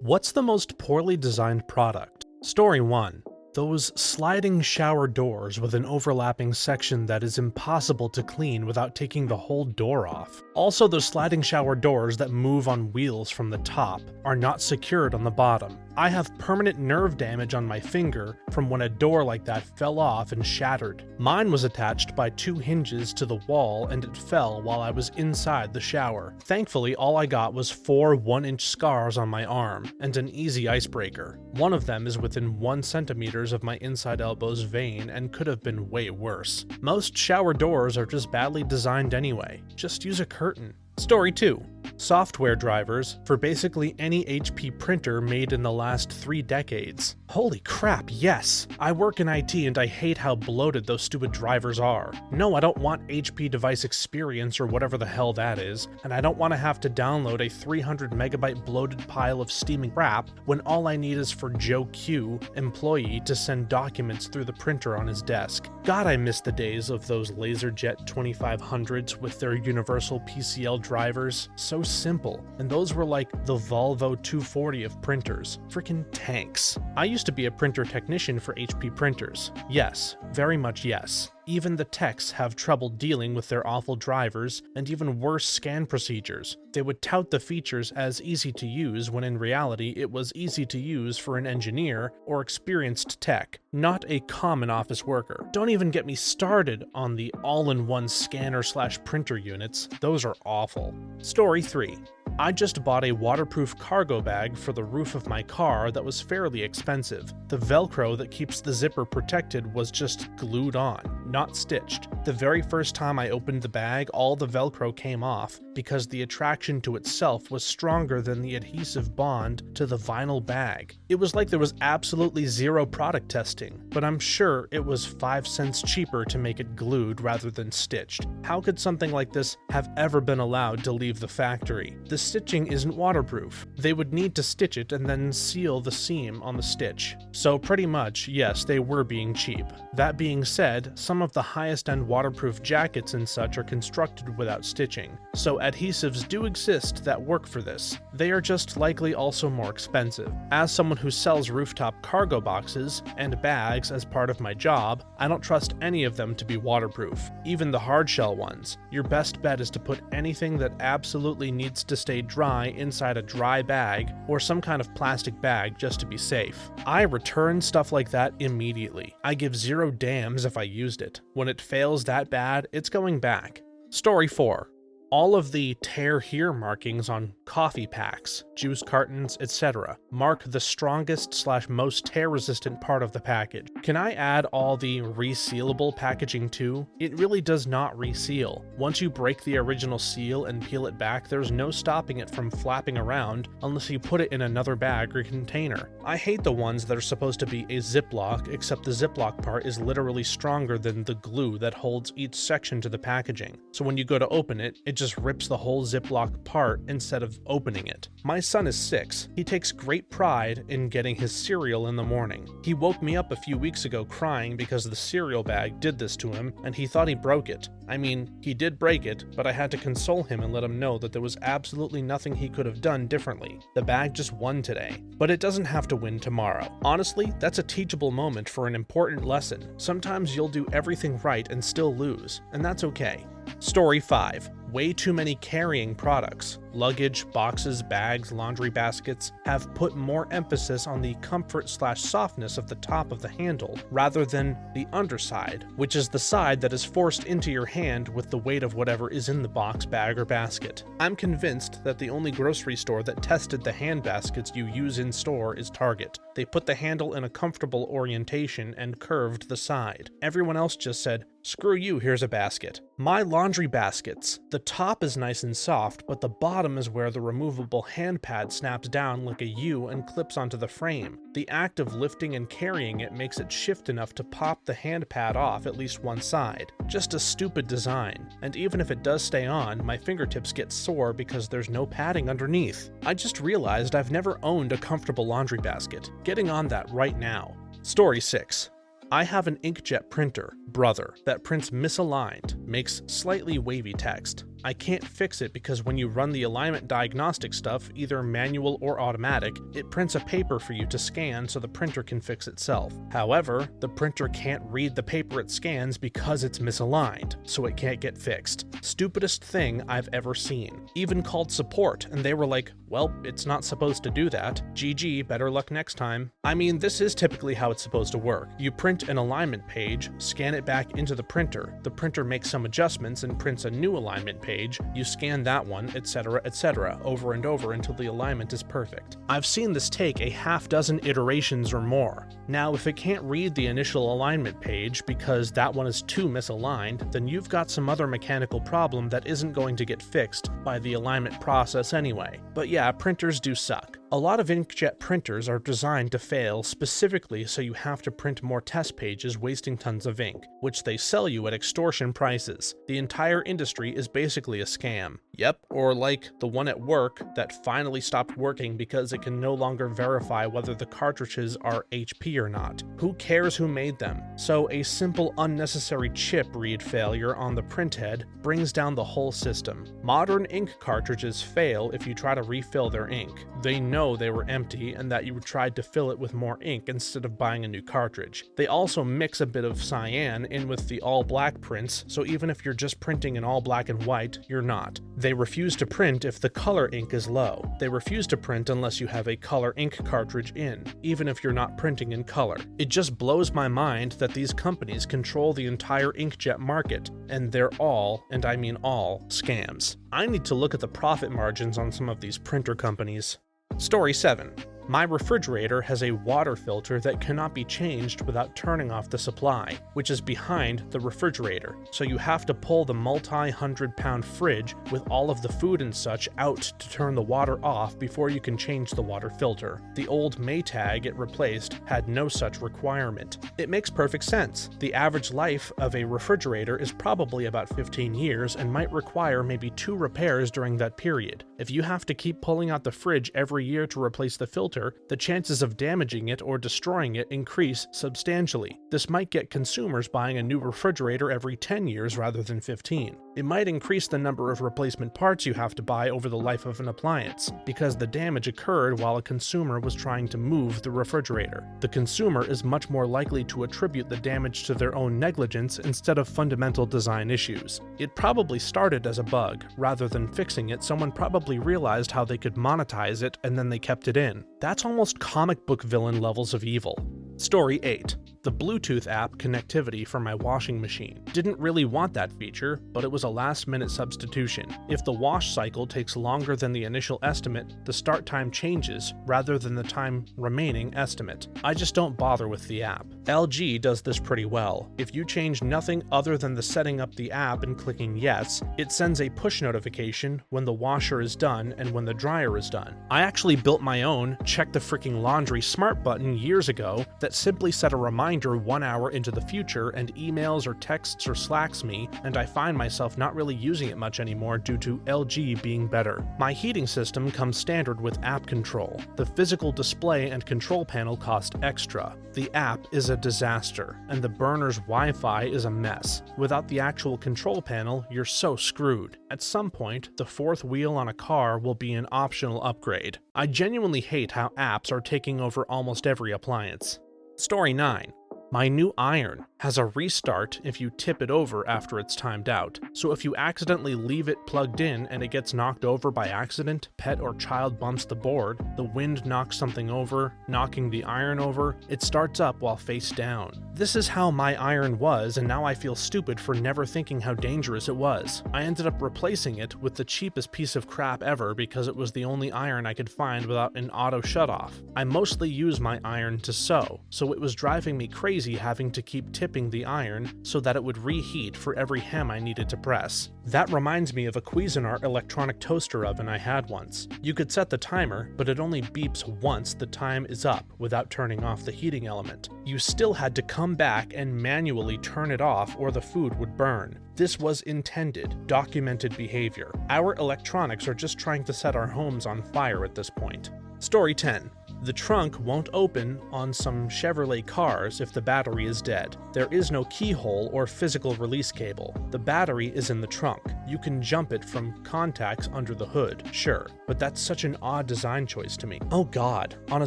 What's the most poorly designed product? Story 1. Those sliding shower doors with an overlapping section that is impossible to clean without taking the whole door off. Also, those sliding shower doors that move on wheels from the top are not secured on the bottom. I have permanent nerve damage on my finger from when a door like that fell off and shattered. Mine was attached by 2 hinges to the wall and it fell while I was inside the shower. Thankfully, all I got was 4 1-inch scars on my arm and an easy icebreaker. One of them is within 1 centimeter of my inside elbow's vein and could have been way worse. Most shower doors are just badly designed anyway. Just use a curtain. Story 2. Software drivers for basically any HP printer made in the last 3 decades. Holy crap, yes! I work in IT and I hate how bloated those stupid drivers are. No, I don't want HP device experience or whatever the hell that is, and I don't want to have to download a 300 megabyte bloated pile of steaming crap when all I need is for Joe Q, employee, to send documents through the printer on his desk. God, I miss the days of those LaserJet 2500s with their universal PCL drivers. So simple, and those were like the Volvo 240 of printers. Freaking tanks. I used to be a printer technician for HP printers. Yes, very much yes. Even the techs have trouble dealing with their awful drivers and even worse scan procedures. They would tout the features as easy to use when in reality it was easy to use for an engineer or experienced tech, not a common office worker. Don't even get me started on the all-in-one scanner/printer units. Those are awful. Story 3. I just bought a waterproof cargo bag for the roof of my car that was fairly expensive. The Velcro that keeps the zipper protected was just glued on, not stitched. The very first time I opened the bag, all the Velcro came off because the attraction to itself was stronger than the adhesive bond to the vinyl bag. It was like there was absolutely zero product testing, but I'm sure it was 5 cents cheaper to make it glued rather than stitched. How could something like this have ever been allowed to leave the factory? The stitching isn't waterproof. They would need to stitch it and then seal the seam on the stitch. So pretty much, yes, they were being cheap. That being said, some of the highest end waterproof jackets and such are constructed without stitching, so adhesives do exist that work for this. They are just likely also more expensive. As someone who sells rooftop cargo boxes and bags as part of my job, I don't trust any of them to be waterproof, even the hard shell ones. Your best bet is to put anything that absolutely needs to stay dry inside a dry bag or some kind of plastic bag just to be safe. I return stuff like that immediately. I give 0 damns if I used it. When it fails that bad, it's going back. Story 4. All of the tear here markings on coffee packs, juice cartons, etc. mark the strongest/most tear resistant part of the package. Can I add all the resealable packaging too? It really does not reseal. Once you break the original seal and peel it back, there's no stopping it from flapping around unless you put it in another bag or container. I hate the ones that are supposed to be a Ziplock, except the Ziplock part is literally stronger than the glue that holds each section to the packaging. So when you go to open it, it just rips the whole Ziplock part instead of opening it. My son is 6. He takes great pride in getting his cereal in the morning. He woke me up a few weeks ago crying because the cereal bag did this to him and he thought he broke it. I mean, he did break it, but I had to console him and let him know that there was absolutely nothing he could have done differently. The bag just won today, but it doesn't have to win tomorrow. Honestly, that's a teachable moment for an important lesson. Sometimes you'll do everything right and still lose, and that's okay. Story 5. Way too many carrying products. Luggage, boxes, bags, laundry baskets have put more emphasis on the comfort/softness of the top of the handle rather than the underside, which is the side that is forced into your hand with the weight of whatever is in the box, bag, or basket. I'm convinced that the only grocery store that tested the hand baskets you use in store is Target. They put the handle in a comfortable orientation and curved the side. Everyone else just said, "Screw you, here's a basket." My laundry baskets. The top is nice and soft, but the bottom is where the removable hand pad snaps down like a U and clips onto the frame. The act of lifting and carrying it makes it shift enough to pop the hand pad off at least one side. Just a stupid design, and even if it does stay on, my fingertips get sore because there's no padding underneath. I just realized I've never owned a comfortable laundry basket. Getting on that right now. Story 6. I have an inkjet printer, brother, that prints misaligned, makes slightly wavy text. I can't fix it because when you run the alignment diagnostic stuff, either manual or automatic, it prints a paper for you to scan so the printer can fix itself. However, the printer can't read the paper it scans because it's misaligned, so it can't get fixed. Stupidest thing I've ever seen. Even called support, and they were like, well, it's not supposed to do that. GG, better luck next time. I mean, this is typically how it's supposed to work. You print an alignment page, scan it back into the printer makes some adjustments and prints a new alignment page, you scan that one, etc., over and over until the alignment is perfect. I've seen this take a half dozen iterations or more. Now, if it can't read the initial alignment page because that one is too misaligned, then you've got some other mechanical problem that isn't going to get fixed by the alignment process anyway. But yeah, printers do suck. A lot of inkjet printers are designed to fail specifically so you have to print more test pages wasting tons of ink, which they sell you at extortion prices. The entire industry is basically a scam. Yep, or like the one at work that finally stopped working because it can no longer verify whether the cartridges are HP or not. Who cares who made them? So a simple unnecessary chip read failure on the printhead brings down the whole system. Modern ink cartridges fail if you try to refill their ink. They know they were empty and that you tried to fill it with more ink instead of buying a new cartridge. They also mix a bit of cyan in with the all black prints, so even if you're just printing in all black and white, you're not. They refuse to print if the color ink is low. They refuse to print unless you have a color ink cartridge in, even if you're not printing in color. It just blows my mind that these companies control the entire inkjet market, and they're all, and I mean all, scams. I need to look at the profit margins on some of these printer companies. Story 7. My refrigerator has a water filter that cannot be changed without turning off the supply, which is behind the refrigerator, so you have to pull the multi-100-pound fridge with all of the food and such out to turn the water off before you can change the water filter. The old Maytag it replaced had no such requirement. It makes perfect sense. The average life of a refrigerator is probably about 15 years and might require maybe 2 repairs during that period. If you have to keep pulling out the fridge every year to replace the filter, the chances of damaging it or destroying it increase substantially. This might get consumers buying a new refrigerator every 10 years rather than 15. It might increase the number of replacement parts you have to buy over the life of an appliance, because the damage occurred while a consumer was trying to move the refrigerator. The consumer is much more likely to attribute the damage to their own negligence instead of fundamental design issues. It probably started as a bug. Rather than fixing it, someone probably realized how they could monetize it and then they kept it in. That's almost comic book villain levels of evil. Story 8. The Bluetooth app connectivity for my washing machine. Didn't really want that feature, but it was a last-minute substitution. If the wash cycle takes longer than the initial estimate, the start time changes rather than the time remaining estimate. I just don't bother with the app. LG does this pretty well. If you change nothing other than the setting up the app and clicking yes, it sends a push notification when the washer is done and when the dryer is done. I actually built my own check the freaking laundry smart button years ago that simply set a reminder 1 hour into the future and emails or texts or slacks me, and I find myself not really using it much anymore due to LG being better. My heating system comes standard with app control. The physical display and control panel cost extra. The app is a disaster, and the burner's Wi-Fi is a mess. Without the actual control panel, you're so screwed. At some point, the fourth wheel on a car will be an optional upgrade. I genuinely hate how apps are taking over almost every appliance. Story 9. My new iron has a restart if you tip it over after it's timed out. So if you accidentally leave it plugged in and it gets knocked over by accident, pet or child bumps the board, the wind knocks something over, knocking the iron over, it starts up while face down. This is how my iron was, and now I feel stupid for never thinking how dangerous it was. I ended up replacing it with the cheapest piece of crap ever because it was the only iron I could find without an auto shutoff. I mostly use my iron to sew, so it was driving me crazy having to keep tipping the iron so that it would reheat for every hem I needed to press. That reminds me of a Cuisinart electronic toaster oven I had once. You could set the timer, but it only beeps once the time is up without turning off the heating element. You still had to come back and manually turn it off or the food would burn. This was intended, documented behavior. Our electronics are just trying to set our homes on fire at this point. Story 10. The trunk won't open on some Chevrolet cars if the battery is dead. There is no keyhole or physical release cable. The battery is in the trunk. You can jump it from contacts under the hood, sure, but that's such an odd design choice to me. Oh god. On a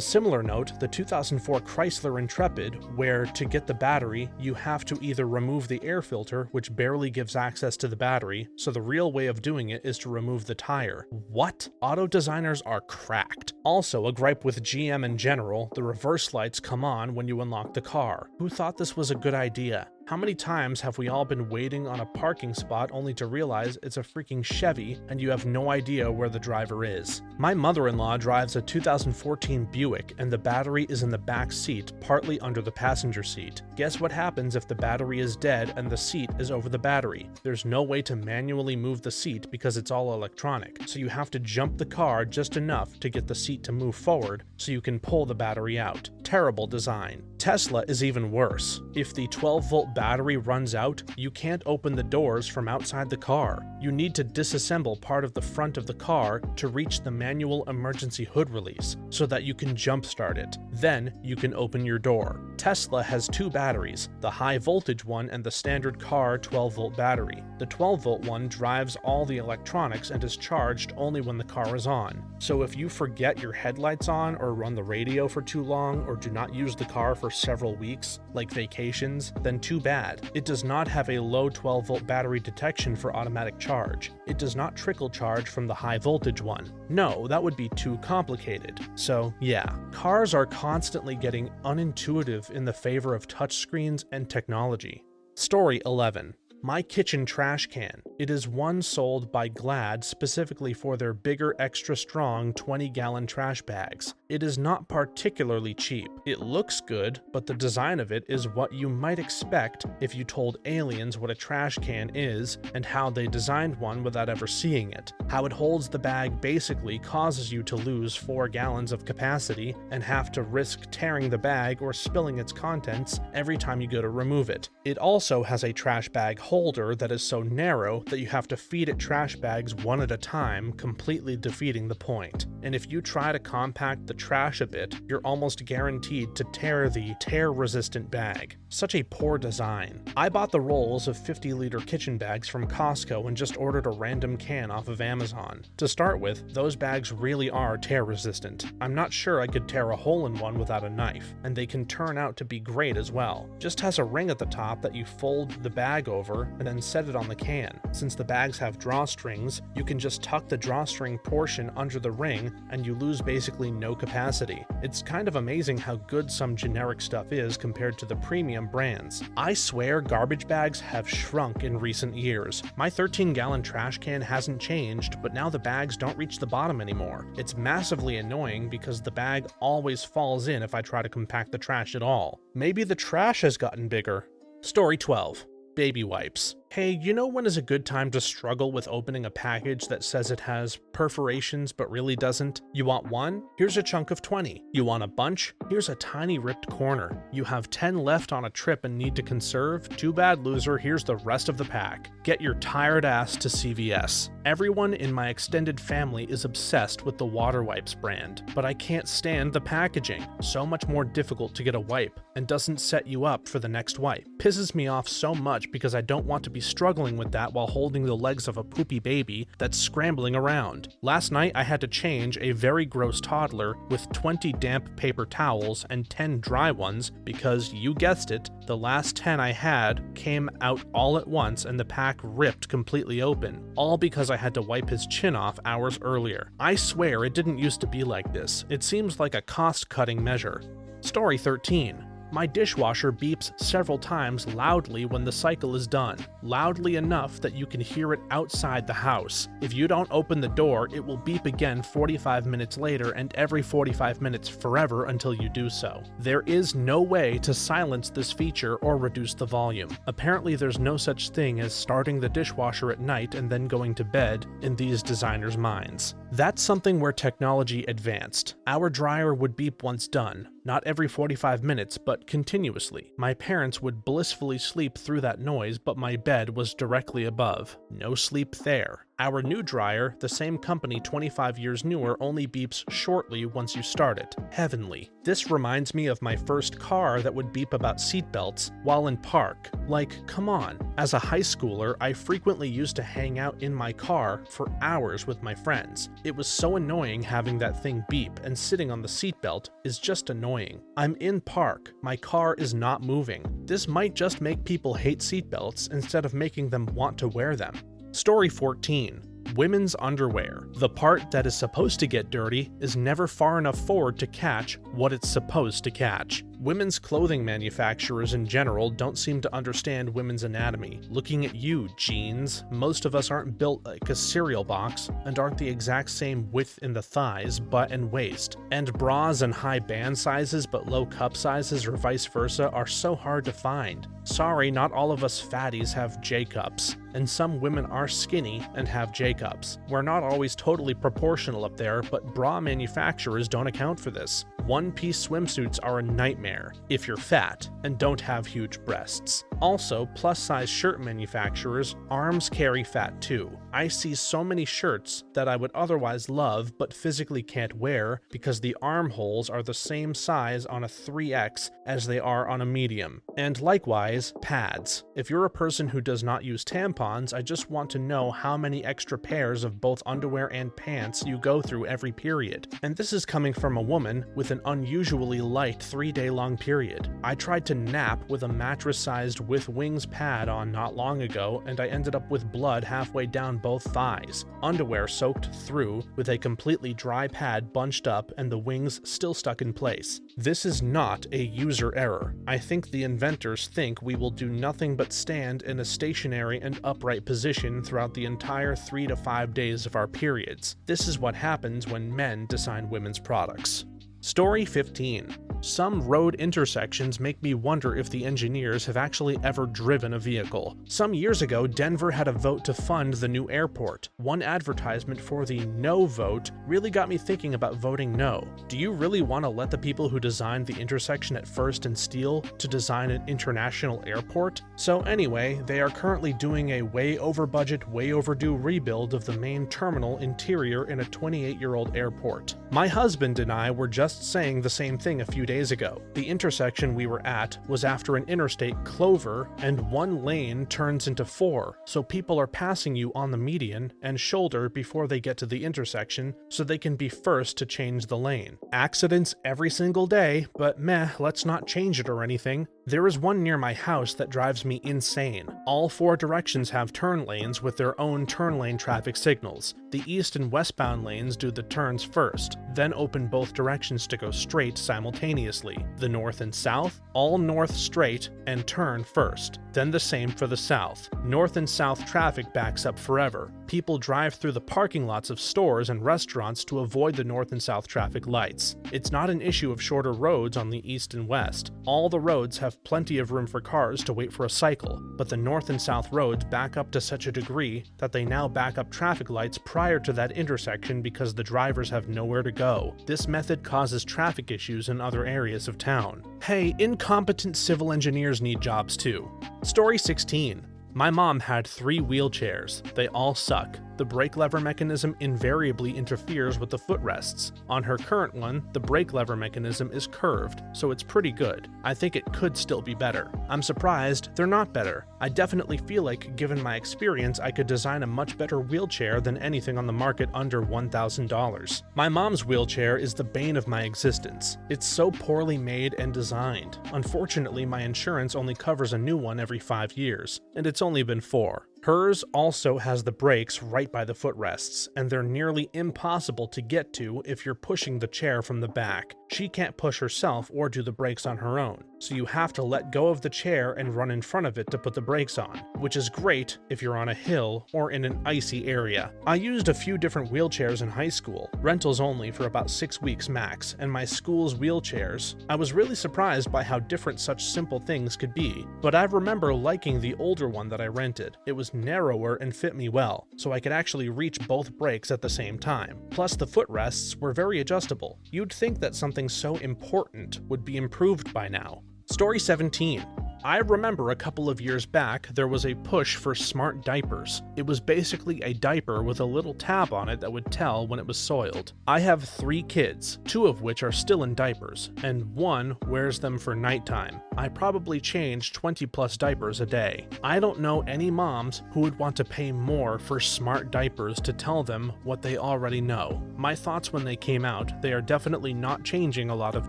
similar note, the 2004 Chrysler Intrepid, where to get the battery, you have to either remove the air filter, which barely gives access to the battery, so the real way of doing it is to remove the tire. What? Auto designers are cracked. Also, a gripe with GM in general, the reverse lights come on when you unlock the car. Who thought this was a good idea? How many times have we all been waiting on a parking spot only to realize it's a freaking Chevy and you have no idea where the driver is? My mother-in-law drives a 2014 Buick and the battery is in the back seat, partly under the passenger seat. Guess what happens if the battery is dead and the seat is over the battery? There's no way to manually move the seat because it's all electronic, so you have to jump the car just enough to get the seat to move forward so you can pull the battery out. Terrible design. Tesla is even worse. If the 12-volt battery runs out, you can't open the doors from outside the car. You need to disassemble part of the front of the car to reach the manual emergency hood release so that you can jumpstart it. Then you can open your door. Tesla has two batteries, the high voltage one and the standard car 12-volt battery. The 12-volt one drives all the electronics and is charged only when the car is on. So if you forget your headlights on or run the radio for too long or do not use the car for several weeks, like vacations, then too bad. It does not have a low 12-volt battery detection for automatic charge. It does not trickle charge from the high voltage one. No, that would be too complicated. So yeah, cars are constantly getting unintuitive in the favor of touchscreens and technology. Story 11. My kitchen trash can. It is one sold by Glad specifically for their bigger extra strong 20-gallon trash bags. It is not particularly cheap. It looks good, but the design of it is what you might expect if you told aliens what a trash can is and how they designed one without ever seeing it. How it holds the bag basically causes you to lose 4 gallons of capacity and have to risk tearing the bag or spilling its contents every time you go to remove it. It also has a trash bag holder that is so narrow that you have to feed it trash bags one at a time, completely defeating the point. And if you try to compact the trash a bit, you're almost guaranteed to tear the tear-resistant bag. Such a poor design. I bought the rolls of 50-liter kitchen bags from Costco and just ordered a random can off of Amazon. To start with, those bags really are tear-resistant. I'm not sure I could tear a hole in one without a knife, and they can turn out to be great as well. Just has a ring at the top that you fold the bag over and then set it on the can. Since the bags have drawstrings, you can just tuck the drawstring portion under the ring and you lose basically no capacity. It's kind of amazing how good some generic stuff is compared to the premium brands. I swear garbage bags have shrunk in recent years. My 13-gallon trash can hasn't changed, but now the bags don't reach the bottom anymore. It's massively annoying because the bag always falls in if I try to compact the trash at all. Maybe the trash has gotten bigger. Story 12. Baby wipes. Hey, you know when is a good time to struggle with opening a package that says it has perforations but really doesn't? You want one? Here's a chunk of 20. You want a bunch? Here's a tiny ripped corner. You have 10 left on a trip and need to conserve? Too bad, loser, here's the rest of the pack. Get your tired ass to CVS. Everyone in my extended family is obsessed with the Water Wipes brand, but I can't stand the packaging. So much more difficult to get a wipe, and doesn't set you up for the next wipe. Pisses me off so much because I don't want to be struggling with that while holding the legs of a poopy baby that's scrambling around. Last night I had to change a very gross toddler with 20 damp paper towels and 10 dry ones because, you guessed it, the last 10 I had came out all at once and the pack ripped completely open, all because I had to wipe his chin off hours earlier. I swear it didn't used to be like this. It seems like a cost-cutting measure. Story 13. My dishwasher beeps several times loudly when the cycle is done, loudly enough that you can hear it outside the house. If you don't open the door, it will beep again 45 minutes later and every 45 minutes forever until you do so. There is no way to silence this feature or reduce the volume. Apparently there's no such thing as starting the dishwasher at night and then going to bed in these designers' minds. That's something where technology advanced. Our dryer would beep once done, not every 45 minutes, but continuously. My parents would blissfully sleep through that noise, but my bed was directly above. No sleep there. Our new dryer, the same company 25 years newer, only beeps shortly once you start it. Heavenly. This reminds me of my first car that would beep about seatbelts while in park. Like, come on. As a high schooler, I frequently used to hang out in my car for hours with my friends. It was so annoying having that thing beep, and sitting on the seatbelt is just annoying. I'm in park. My car is not moving. This might just make people hate seatbelts instead of making them want to wear them. Story 14. Women's underwear. The part that is supposed to get dirty is never far enough forward to catch what it's supposed to catch. Women's clothing manufacturers in general don't seem to understand women's anatomy. Looking at you, jeans. Most of us aren't built like a cereal box and aren't the exact same width in the thighs, butt, and waist. And bras and high band sizes but low cup sizes or vice versa are so hard to find. Sorry, not all of us fatties have J-cups, and some women are skinny and have J-cups. We're not always totally proportional up there, but bra manufacturers don't account for this. One-piece swimsuits are a nightmare if you're fat and don't have huge breasts. Also, plus-size shirt manufacturers' arms carry fat too. I see so many shirts that I would otherwise love but physically can't wear because the armholes are the same size on a 3X as they are on a medium. And likewise, pads. If you're a person who does not use tampons, I just want to know how many extra pairs of both underwear and pants you go through every period. And this is coming from a woman with an unusually light 3-day-long period. I tried to nap with a mattress-sized with wings pad on not long ago, and I ended up with blood halfway down both thighs, underwear soaked through, with a completely dry pad bunched up and the wings still stuck in place. This is not a user error. I think the inventors think we will do nothing but stand in a stationary and upright position throughout the entire 3 to 5 days of our periods. This is what happens when men design women's products. Story 15. Some road intersections make me wonder if the engineers have actually ever driven a vehicle. Some years ago, Denver had a vote to fund the new airport. One advertisement for the no vote really got me thinking about voting no. Do you really want to let the people who designed the intersection at First and Steele to design an international airport? So anyway, they are currently doing a way over budget, way overdue rebuild of the main terminal interior in a 28-year-old airport. My husband and I were just saying the same thing a few days ago. The intersection we were at was after an interstate clover, and one lane turns into 4, so people are passing you on the median and shoulder before they get to the intersection so they can be first to change the lane. Accidents every single day, but meh, let's not change it or anything. There is one near my house that drives me insane. All 4 directions have turn lanes with their own turn lane traffic signals. The east and westbound lanes do the turns first, then open both directions to go straight simultaneously. The north and south, all north straight and turn first. Then the same for the south. North and south traffic backs up forever. People drive through the parking lots of stores and restaurants to avoid the north and south traffic lights. It's not an issue of shorter roads on the east and west. All the roads have plenty of room for cars to wait for a cycle, but the north and south roads back up to such a degree that they now back up traffic lights prior to that intersection because the drivers have nowhere to go. This method causes traffic issues in other areas of town. Hey, incompetent civil engineers need jobs too. Story 16. My mom had 3 wheelchairs. They all suck. The brake lever mechanism invariably interferes with the footrests. On her current one, the brake lever mechanism is curved, so it's pretty good. I think it could still be better. I'm surprised they're not better. I definitely feel like, given my experience, I could design a much better wheelchair than anything on the market under $1,000. My mom's wheelchair is the bane of my existence. It's so poorly made and designed. Unfortunately, my insurance only covers a new one every 5 years, and it's only been 4. Hers also has the brakes right by the footrests, and they're nearly impossible to get to if you're pushing the chair from the back. She can't push herself or do the brakes on her own, so you have to let go of the chair and run in front of it to put the brakes on, which is great if you're on a hill or in an icy area. I used a few different wheelchairs in high school, rentals only for about 6 weeks max, and my school's wheelchairs. I was really surprised by how different such simple things could be, but I remember liking the older one that I rented. It was narrower and fit me well, so I could actually reach both brakes at the same time. Plus, the footrests were very adjustable. You'd think that something so important would be improved by now. Story 17. I remember a couple of years back there was a push for smart diapers. It was basically a diaper with a little tab on it that would tell when it was soiled. I have 3 kids, 2 of which are still in diapers, and 1 wears them for nighttime. I probably change 20 plus diapers a day. I don't know any moms who would want to pay more for smart diapers to tell them what they already know. My thoughts when they came out, they are definitely not changing a lot of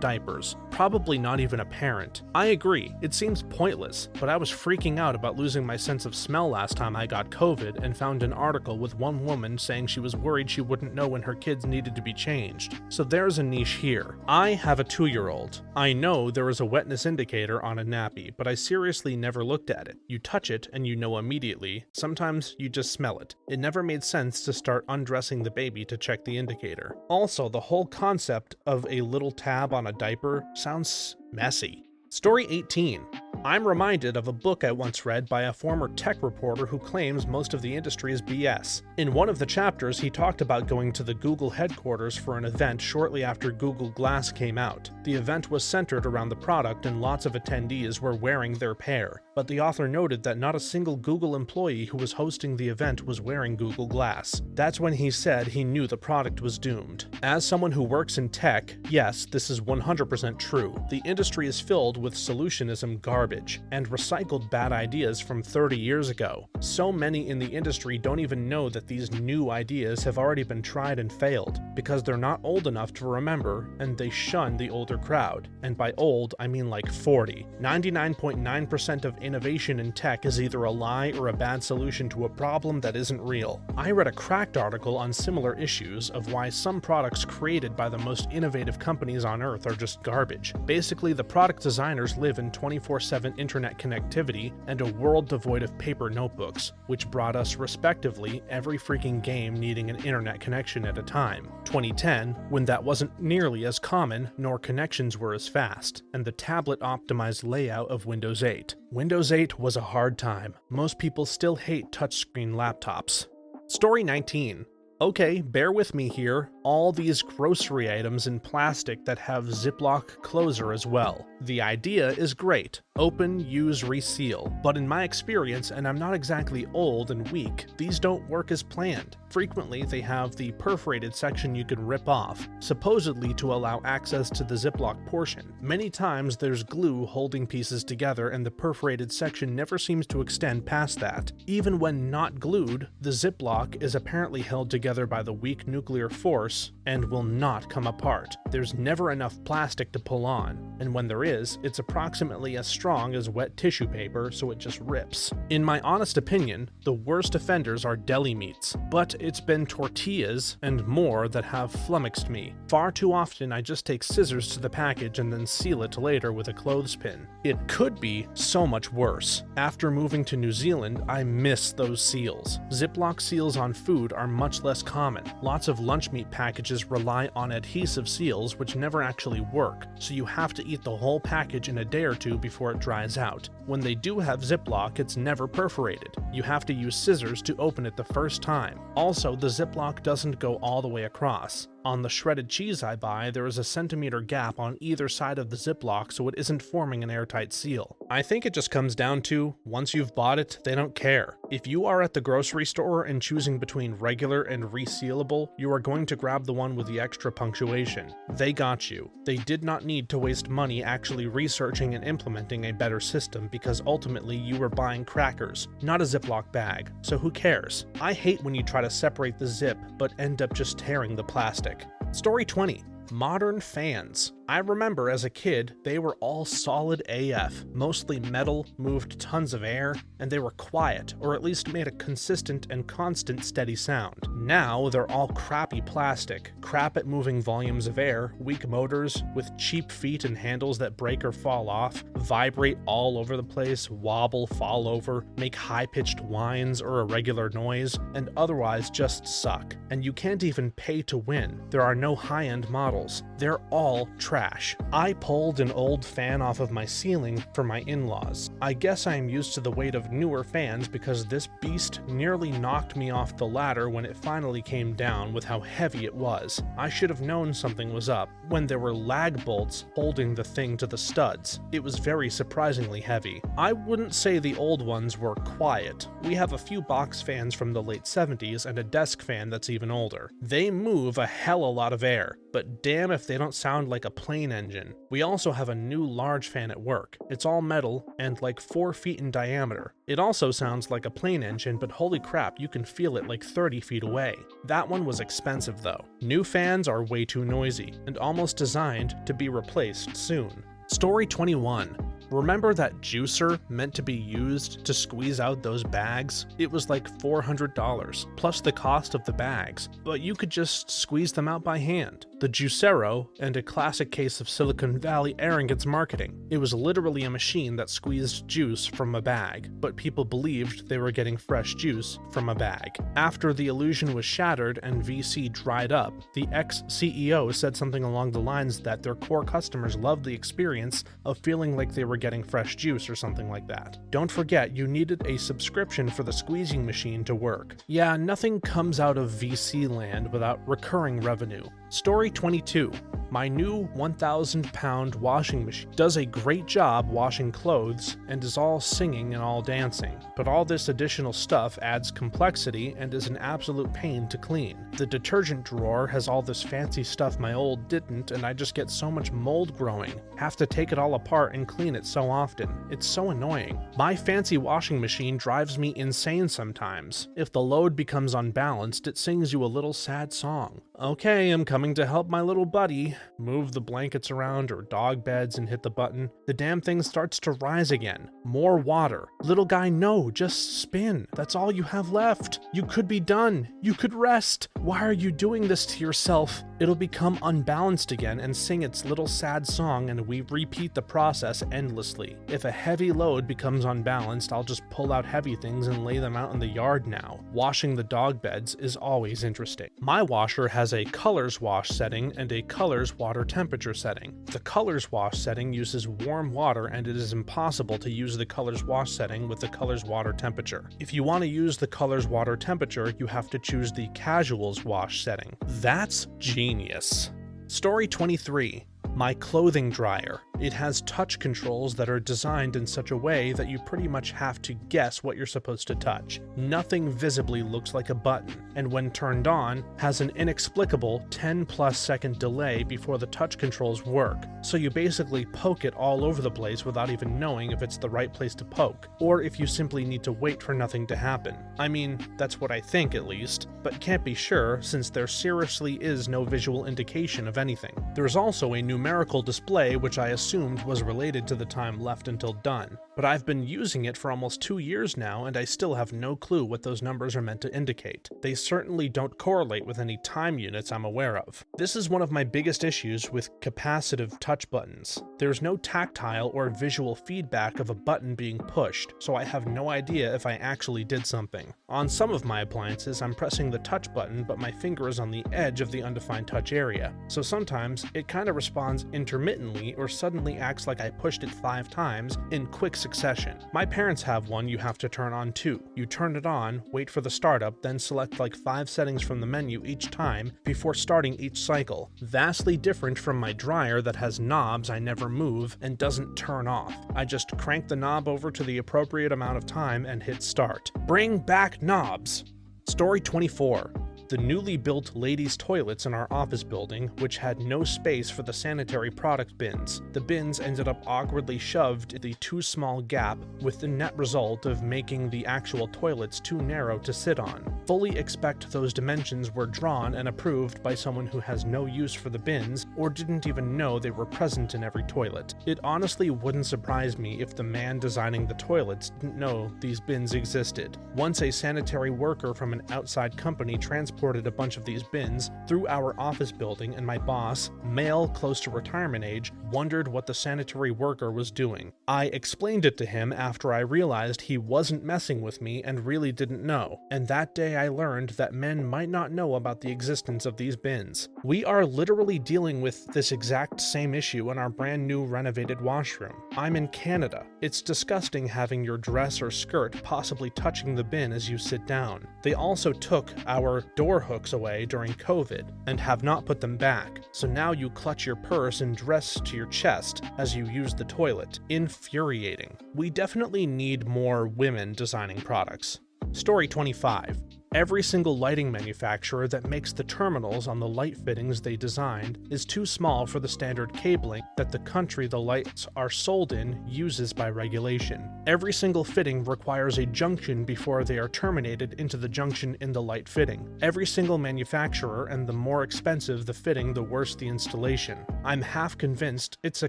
diapers. Probably not even a parent. I agree, it seems pointless, but I was freaking out about losing my sense of smell last time I got COVID and found an article with one woman saying she was worried she wouldn't know when her kids needed to be changed. So there's a niche here. I have a 2-year-old. I know there is a wetness indicator on a nappy, but I seriously never looked at it. You touch it and you know immediately. Sometimes you just smell it. It never made sense to start undressing the baby to check the indicator. Also, the whole concept of a little tab on a diaper sounds messy. Story 18. I'm reminded of a book I once read by a former tech reporter who claims most of the industry is BS. In one of the chapters, he talked about going to the Google headquarters for an event shortly after Google Glass came out. The event was centered around the product and lots of attendees were wearing their pair, but the author noted that not a single Google employee who was hosting the event was wearing Google Glass. That's when he said he knew the product was doomed. As someone who works in tech, yes, this is 100% true. The industry is filled with solutionism garbage and recycled bad ideas from 30 years ago. So many in the industry don't even know that these new ideas have already been tried and failed because they're not old enough to remember and they shun the older crowd. And by old, I mean like 40. 99.9% of innovation in tech is either a lie or a bad solution to a problem that isn't real. I read a Cracked article on similar issues of why some products created by the most innovative companies on earth are just garbage. Basically, the product designers live in 24/7 internet connectivity and a world devoid of paper notebooks, which brought us respectively every freaking game needing an internet connection at a time. 2010, when that wasn't nearly as common nor connections were as fast, and the tablet-optimized layout of Windows 8. Windows 8 was a hard time. Most people still hate touchscreen laptops. Story 19. Okay, bear with me here. All these grocery items in plastic that have Ziplock closure as well. The idea is great. Open, use, reseal. But in my experience, and I'm not exactly old and weak, these don't work as planned. Frequently, they have the perforated section you can rip off, supposedly to allow access to the Ziplock portion. Many times there's glue holding pieces together and the perforated section never seems to extend past that. Even when not glued, the Ziplock is apparently held together by the weak nuclear force and will not come apart. There's never enough plastic to pull on, and when there is, it's approximately as strong as wet tissue paper, so it just rips. In my honest opinion, the worst offenders are deli meats, but it's been tortillas and more that have flummoxed me. Far too often I just take scissors to the package and then seal it later with a clothespin. It could be so much worse. After moving to New Zealand, I miss those seals. Ziplock seals on food are much less common. Lots of lunch meat packages rely on adhesive seals which never actually work, so you have to eat the whole package in a day or two before it dries out. When they do have Ziplock, it's never perforated. You have to use scissors to open it the first time. Also, the Ziplock doesn't go all the way across. On the shredded cheese I buy, there is a centimeter gap on either side of the Ziplock so it isn't forming an airtight seal. I think it just comes down to, once you've bought it, they don't care. If you are at the grocery store and choosing between regular and resealable, you are going to grab the one with the extra punctuation. They got you. They did not need to waste money actually researching and implementing a better system because ultimately you were buying crackers, not a Ziploc bag, so who cares? I hate when you try to separate the zip but end up just tearing the plastic. Story 20. Modern fans. I remember as a kid, they were all solid AF, mostly metal, moved tons of air, and they were quiet, or at least made a consistent and constant steady sound. Now, they're all crappy plastic, crap at moving volumes of air, weak motors, with cheap feet and handles that break or fall off, vibrate all over the place, wobble, fall over, make high-pitched whines or irregular noise, and otherwise just suck. And you can't even pay to win. There are no high-end models. They're all trash. trash. I pulled an old fan off of my ceiling for my in-laws. I guess I am used to the weight of newer fans because this beast nearly knocked me off the ladder when it finally came down with how heavy it was. I should have known something was up when there were lag bolts holding the thing to the studs. It was very surprisingly heavy. I wouldn't say the old ones were quiet. We have a few box fans from the late 70s and a desk fan that's even older. They move a hell of a lot of air, but damn if they don't sound like a plane engine. We also have a new large fan at work. It's all metal and like 4 feet in diameter. It also sounds like a plane engine, but holy crap, you can feel it like 30 feet away. That one was expensive though. New fans are way too noisy and almost designed to be replaced soon. Story 21. Remember that juicer meant to be used to squeeze out those bags? It was like $400, plus the cost of the bags, but you could just squeeze them out by hand. The Juicero, and a classic case of Silicon Valley arrogance marketing. It was literally a machine that squeezed juice from a bag, but people believed they were getting fresh juice from a bag. After the illusion was shattered and VC dried up, the ex-CEO said something along the lines that their core customers loved the experience of feeling like they were getting fresh juice or something like that. Don't forget, you needed a subscription for the squeezing machine to work. Yeah, nothing comes out of VC land without recurring revenue. Story 22. My new 1,000-pound washing machine does a great job washing clothes and is all singing and all dancing, but all this additional stuff adds complexity and is an absolute pain to clean. The detergent drawer has all this fancy stuff my old didn't, and I just get so much mold growing. Have to take it all apart and clean it so often. It's so annoying. My fancy washing machine drives me insane sometimes. If the load becomes unbalanced, it sings you a little sad song. Okay, I'm coming to help my little buddy. Move the blankets around or dog beds and hit the button. The damn thing starts to rise again. More water. Little guy, no, just spin. That's all you have left. You could be done. You could rest. Why are you doing this to yourself? It'll become unbalanced again and sing its little sad song, and we repeat the process endlessly. If a heavy load becomes unbalanced, I'll just pull out heavy things and lay them out in the yard now. Washing the dog beds is always interesting. My washer has a colors wash setting and a colors water temperature setting. The colors wash setting uses warm water, and it is impossible to use the colors wash setting with the colors water temperature. If you want to use the colors water temperature, you have to choose the casuals wash setting. That's genius. Story 23. My clothing dryer. It has touch controls that are designed in such a way that you pretty much have to guess what you're supposed to touch. Nothing visibly looks like a button, and when turned on, has an inexplicable 10+ second delay before the touch controls work. So you basically poke it all over the place without even knowing if it's the right place to poke, or if you simply need to wait for nothing to happen. I mean, that's what I think at least, but can't be sure since there seriously is no visual indication of anything. There's also a numerical display which I assumed was related to the time left until done, but I've been using it for almost 2 years now and I still have no clue what those numbers are meant to indicate. They certainly don't correlate with any time units I'm aware of. This is one of my biggest issues with capacitive touch buttons. There's no tactile or visual feedback of a button being pushed, so I have no idea if I actually did something. On some of my appliances, I'm pressing the touch button, but my finger is on the edge of the undefined touch area, so sometimes it kind of responds intermittently or suddenly acts like I pushed it 5 times in quick succession. My parents have one you have to turn on too. You turn it on, wait for the startup, then select like 5 settings from the menu each time before starting each cycle. Vastly different from my dryer that has knobs I never move and doesn't turn off. I just crank the knob over to the appropriate amount of time and hit start. Bring back knobs! Story 24. The newly built ladies' toilets in our office building, which had no space for the sanitary product bins. The bins ended up awkwardly shoved in the too small gap, with the net result of making the actual toilets too narrow to sit on. Fully expect those dimensions were drawn and approved by someone who has no use for the bins, or didn't even know they were present in every toilet. It honestly wouldn't surprise me if the man designing the toilets didn't know these bins existed. Once a sanitary worker from an outside company transplanted transported a bunch of these bins through our office building, and my boss, male close to retirement age, wondered what the sanitary worker was doing. I explained it to him after I realized he wasn't messing with me and really didn't know, and that day I learned that men might not know about the existence of these bins. We are literally dealing with this exact same issue in our brand new renovated washroom. I'm in Canada. It's disgusting having your dress or skirt possibly touching the bin as you sit down. They also took our door hooks away during COVID and have not put them back, so now you clutch your purse and dress to your chest as you use the toilet. Infuriating. We definitely need more women designing products. Story 25. Every single lighting manufacturer that makes the terminals on the light fittings they designed is too small for the standard cabling that the country the lights are sold in uses by regulation. Every single fitting requires a junction before they are terminated into the junction in the light fitting. Every single manufacturer, and the more expensive the fitting, the worse the installation. I'm half convinced it's a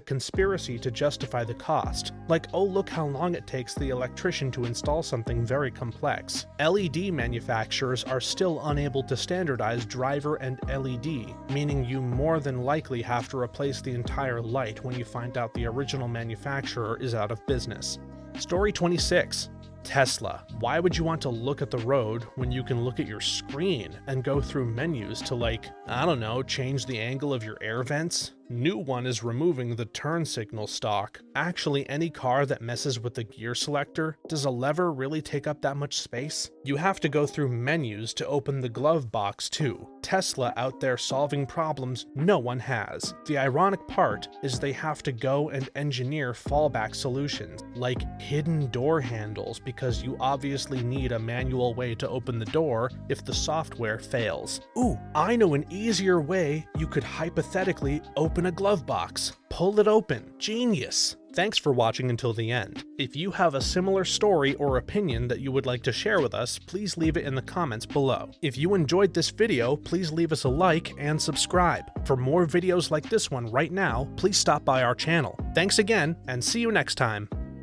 conspiracy to justify the cost. Like, oh, look how long it takes the electrician to install something very complex. LED manufacturers are still unable to standardize driver and LED, meaning you more than likely have to replace the entire light when you find out the original manufacturer is out of business. Story 26. Tesla. Why would you want to look at the road when you can look at your screen and go through menus to, like, I don't know, change the angle of your air vents? New one is removing the turn signal stock. Actually, any car that messes with the gear selector, does a lever really take up that much space? You have to go through menus to open the glove box too. Tesla out there solving problems no one has. The ironic part is they have to go and engineer fallback solutions, like hidden door handles, because you obviously need a manual way to open the door if the software fails. Ooh, I know an easier way you could hypothetically open a glove box. Pull it open. Genius. Thanks for watching until the end. If you have a similar story or opinion that you would like to share with us, please leave it in the comments below. If you enjoyed this video, please leave us a like and subscribe. For more videos like this one right now, please stop by our channel. Thanks again, and see you next time.